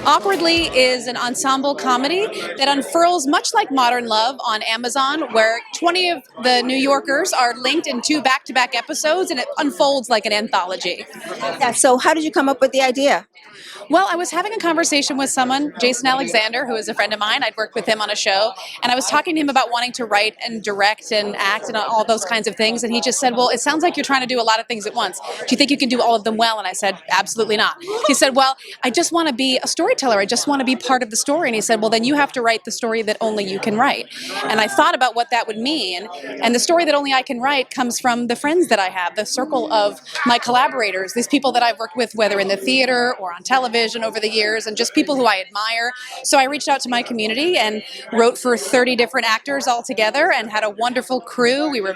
Awkwardly is an ensemble comedy that unfurls much like Modern Love on Amazon, where 20 of the New Yorkers are linked in two back-to-back episodes, and it unfolds like an anthology. Yeah, so how did you come up with the idea? Well, I was having a conversation with someone, Jason Alexander, who is a friend of mine. I'd worked with him on a show, and I was talking to him about wanting to write and direct and act and all those kinds of things. And he just said, well, it sounds like you're trying to do a lot of things at once. Do you think you can do all of them well? And I said, absolutely not. He said, well, I just want to be a storyteller. I just want to be part of the story. And he said, well, then you have to write the story that only you can write. And I thought about what that would mean. And the story that only I can write comes from the friends that I have, the circle of my collaborators, these people that I've worked with, whether in the theater or on television over the years, and just people who I admire. So I reached out to my community and wrote for 30 different actors all together and had a wonderful crew. We were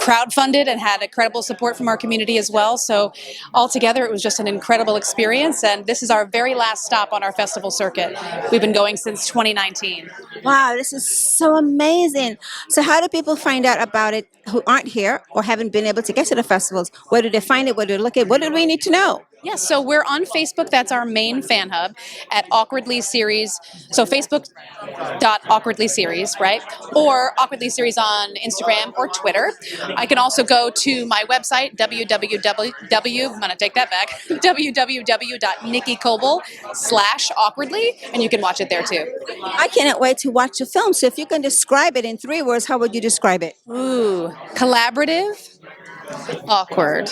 crowdfunded and had incredible support from our community as well. So altogether, it was just an incredible experience. And this is our very last stop on our festival circuit. We've been going since 2019. Wow, this is so amazing. So how do people find out about it who aren't here or haven't been able to get to the festivals? Where do they find it? Where do they look at? What do we need to know? Yes, so we're on Facebook. That's our main fan hub at Awkwardly Series. So Facebook.awkwardly series, right? Or Awkwardly Series on Instagram or Twitter. I can also go to my website, I'm going to take that back, www.nikkicoble.com/awkwardly, and you can watch it there too. I cannot wait to watch the film. So if you can describe it in 3 words, how would you describe it? Ooh, collaborative, awkward,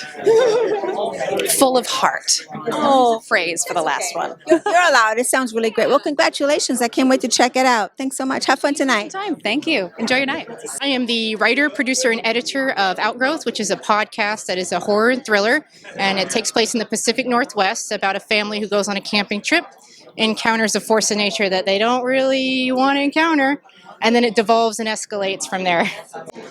full of heart. Oh, phrase for the last one. You're allowed. It sounds really great. Well, congratulations. I can't wait to check it out. Thanks so much. Have fun tonight. Time. Thank you. Enjoy your night. I am the writer, producer, and editor of Outgrowth, which is a podcast that is a horror and thriller, and it takes place in the Pacific Northwest about a family who goes on a camping trip, encounters a force of nature that they don't really want to encounter, and then it devolves and escalates from there.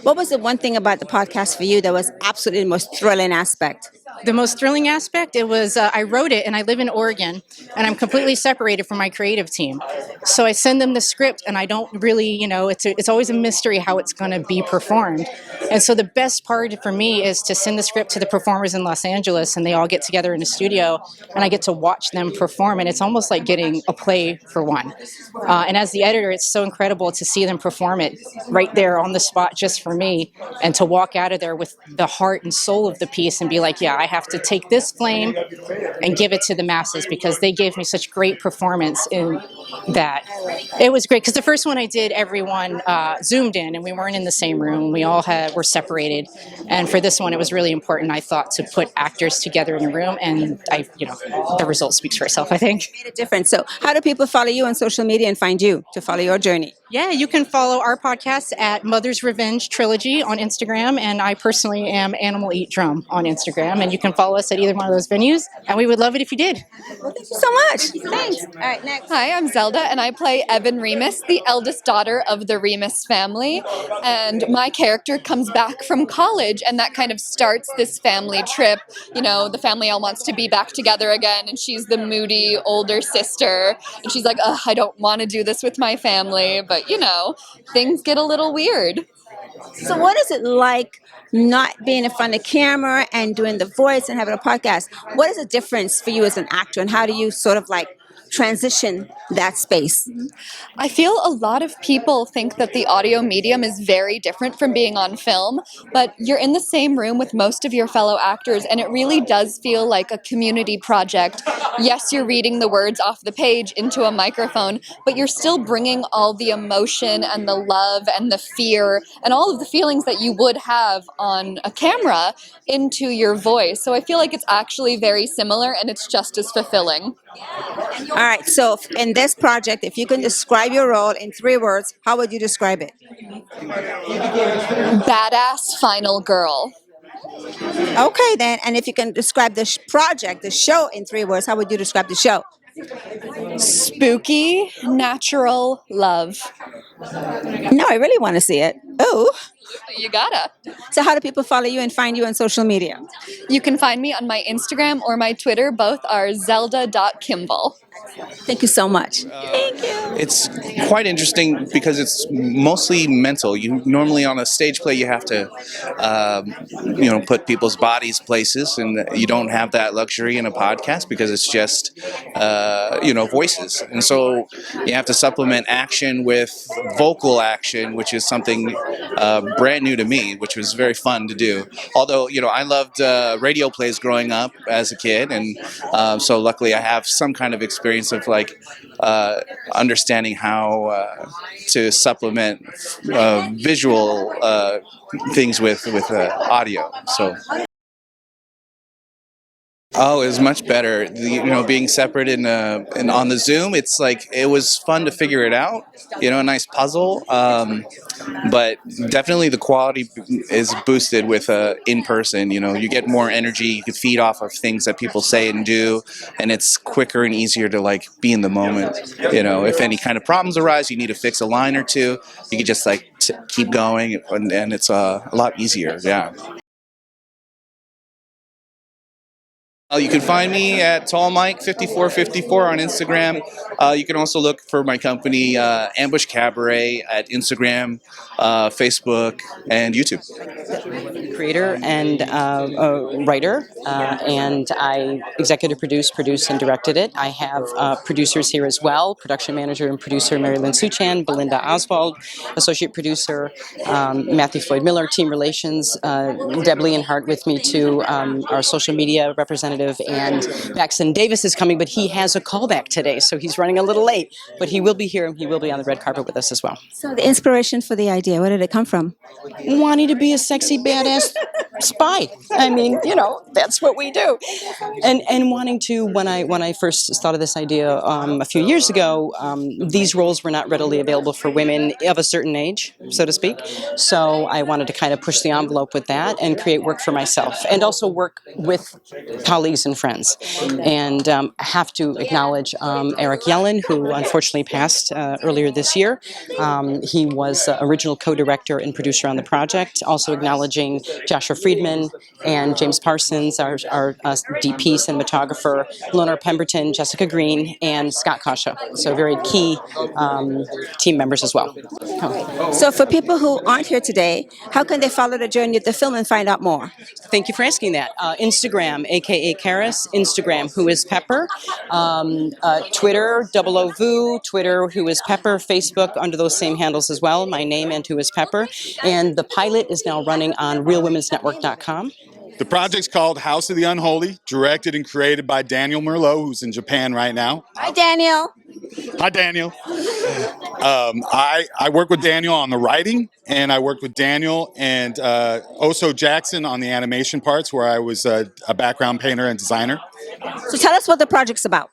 What was the one thing about the podcast for you that was absolutely the most thrilling aspect? The most thrilling aspect, it was I wrote it, and I live in Oregon, and I'm completely separated from my creative team. So I send them the script, and I don't really, it's always a mystery how it's going to be performed. And so the best part for me is to send the script to the performers in Los Angeles, and they all get together in a studio, and I get to watch them perform, and it's almost like getting a play for one. And as the editor, it's so incredible to see them perform it right there on the spot just for me, and to walk out of there with the heart and soul of the piece and be like, yeah, I have to take this flame and give it to the masses, because they gave me such great performance in that. It was great because the first one I did, everyone zoomed in and we weren't in the same room. We all were separated. And for this one, it was really important, I thought, to put actors together in a room, and the result speaks for itself, I think. Made a difference. So how do people follow you on social media and find you to follow your journey? Yeah, you can follow our podcast at Mother's Revenge Trilogy on Instagram, and I personally am Animal Eat Drum on Instagram, and you can follow us at either one of those venues, and we would love it if you did. Well, thank you so much. Thanks. All right, next. Hi, I'm Zelda, and I play Evan Remus, the eldest daughter of the Remus family. And my character comes back from college, and that kind of starts this family trip. You know, the family all wants to be back together again, and she's the moody older sister. And she's like, ugh, I don't want to do this with my family, but, things get a little weird. So what is it like not being in front of the camera and doing the voice and having a podcast? What is the difference for you as an actor, and how do you sort of transition that space? I feel a lot of people think that the audio medium is very different from being on film, but you're in the same room with most of your fellow actors, and it really does feel like a community project. Yes, you're reading the words off the page into a microphone, but you're still bringing all the emotion and the love and the fear and all of the feelings that you would have on a camera into your voice. So I feel like it's actually very similar, and it's just as fulfilling. All right, so in this project, if you can describe your role in 3 words, how would you describe it? Badass final girl. Okay, then, and if you can describe the project, the show, in 3 words, how would you describe the show? Spooky, natural love. No, I really want to see it. Oh, You gotta. So how do people follow you and find you on social media? You can find me on my Instagram or my Twitter. Both are zelda.kimball. Thank you so much. It's quite interesting because it's mostly mental. You normally on a stage play you have to, put people's bodies places, and you don't have that luxury in a podcast because it's just, voices. And so you have to supplement action with vocal action, which is something brand new to me, which was very fun to do. Although, I loved radio plays growing up as a kid, and so luckily I have some kind of experience of understanding how to supplement visual things with audio. So. Oh, it was much better. Being separate and on the Zoom, it's like it was fun to figure it out. A nice puzzle. But definitely the quality is boosted with in person. You get more energy. You can feed off of things that people say and do, and it's quicker and easier to be in the moment. If any kind of problems arise, you need to fix a line or two. You can just keep going, and it's a lot easier. Yeah. You can find me at TallMike5454 on Instagram. You can also look for my company, Ambush Cabaret, at Instagram, Facebook, and YouTube. Creator and a writer, and I executive produced, and directed it. I have producers here as well, production manager and producer Mary Lynn Suchan, Belinda Oswald, associate producer Matthew Floyd Miller, team relations, Deb Leonhardt with me too, our social media representative, and Maxon Davis is coming, but he has a callback today, so he's running a little late, but he will be here and he will be on the red carpet with us as well. So the inspiration for the idea, where did it come from? Wanting to be a sexy, badass spy. I mean, that's what we do. And wanting to, when I first thought of this idea a few years ago, these roles were not readily available for women of a certain age, so to speak. So I wanted to kind of push the envelope with that and create work for myself, and also work with colleagues and friends. And I have to acknowledge Eric Yellen, who unfortunately passed earlier this year. He was original co-director and producer on the project. Also acknowledging Joshua Friedman and James Parsons, our DP cinematographer, Leonard Pemberton, Jessica Green, and Scott Kasha. So very key team members as well. So for people who aren't here today, how can they follow the journey of the film and find out more? Thank you for asking that. Instagram, aka Karis, Instagram, Who is Pepper, Twitter, Double O Vu, Twitter, Who is Pepper, Facebook, under those same handles as well, my name and Who is Pepper. And the pilot is now running on RealWomen'sNetwork.com. The project's called House of the Unholy, directed and created by Daniel Merlot, who's in Japan right now. Hi, Daniel. Hi, Daniel. I work with Daniel on the writing, and I worked with Daniel and Oso Jackson on the animation parts, where I was a background painter and designer. So tell us what the project's about.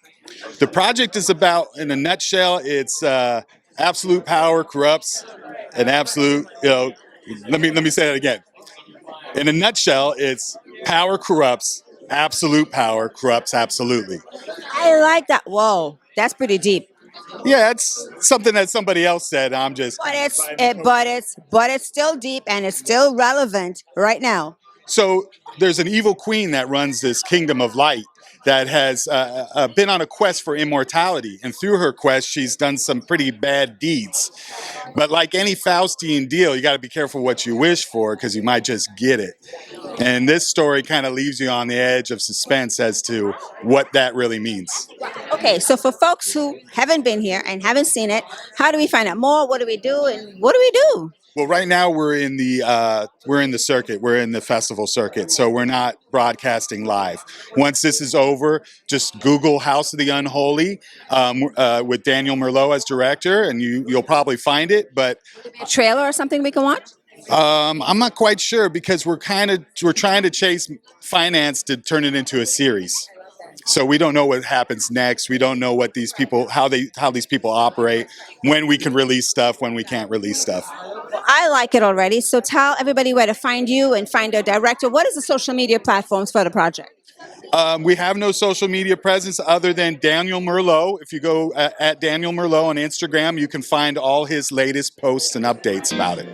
The project is about, in a nutshell, it's absolute power corrupts an absolute, let me say that again. In a nutshell, it's power corrupts, absolute power corrupts absolutely. I like that. Whoa, that's pretty deep. Yeah, it's something that somebody else said. I'm just. But it's still deep and it's still relevant right now. So there's an evil queen that runs this kingdom of light that has been on a quest for immortality. And through her quest, she's done some pretty bad deeds. But like any Faustian deal, you got to be careful what you wish for, because you might just get it. And this story kind of leaves you on the edge of suspense as to what that really means. Okay, so for folks who haven't been here and haven't seen it, how do we find out more? What do we do? And what do we do? Well, right now we're in the circuit. We're in the festival circuit, so we're not broadcasting live. Once this is over, just Google House of the Unholy with Daniel Merlot as director, and you'll probably find it. But A trailer or something we can watch? I'm not quite sure, because we're trying to chase finance to turn it into a series. So we don't know what happens next. We don't know what these people, how these people operate, when we can release stuff, when we can't release stuff. I like it already. So tell everybody where to find you and find a director. What is the social media platforms for the project? We have no social media presence other than Daniel Merlot. If you go at Daniel Merlot on Instagram, you can find all his latest posts and updates about it.